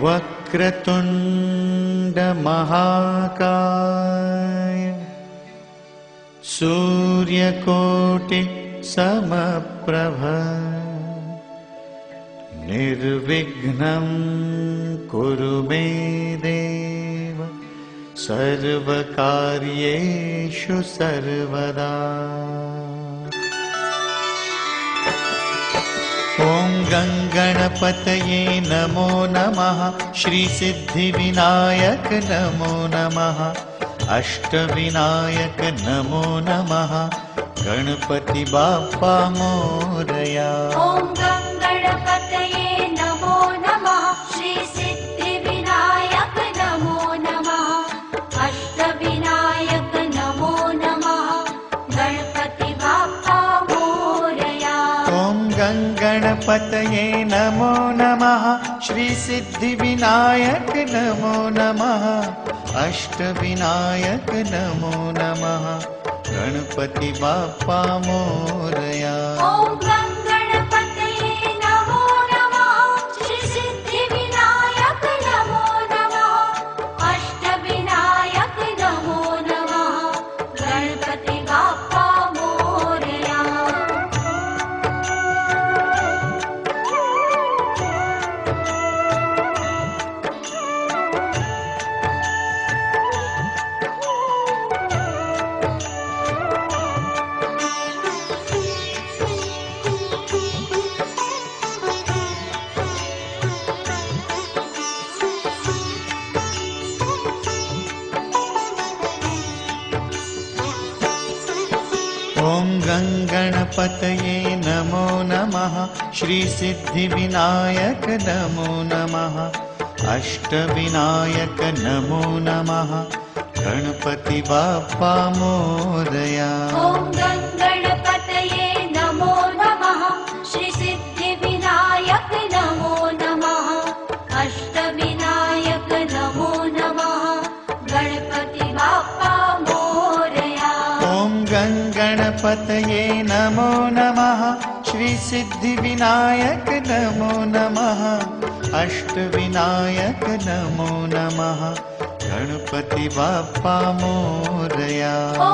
वक्रतुण्ड महाकाय सूर्यकोटि समप्रभ निर्विघ्नं कुरु मे देव सर्वकार्येषु सर्वदा। ॐ गङ्गणपतये नमो नमः। श्रीसिद्धिविनायक नमो नमः। अष्टविनायक नमो नमः। गणपति बाप्पा मोरया। ॐ गङ्गणपतये नमो नमः। श्रीसिद्धिविनायक नमो नमः। अष्टविनायक नमो नमः। गणपति बाप्पा मोरया। ॐ गङ्गणपतये नमो नमः। श्रीसिद्धिविनायक नमो नमः। अष्टविनायक नमो नमः। गणपति बाप्पा मोरया। ॐ गङ्गणपतये नमो नमः। श्रीसिद्धिविनायक नमो नमः। अष्टविनायक नमो नमः। गणपति बाप्पा मोरया। ॐ गङ्गणपतये नमो नमः। श्रीसिद्धिविनायक नमो नमः। अष्टविनायक नमो नमः। गणपति बाप्पा मोरया। ॐ गङ्गणपतये नमो नमः। श्रीसिद्धिविनायक नमो नमः। अष्टविनायक नमो नमः। गणपति बाप्पा मोरया। ॐ गङ्गणपतये नमो नमः। श्रीसिद्धिविनायक नमो नमः। अष्टविनायक नमो नमः। गणपति बाप्पा मोरया। ॐ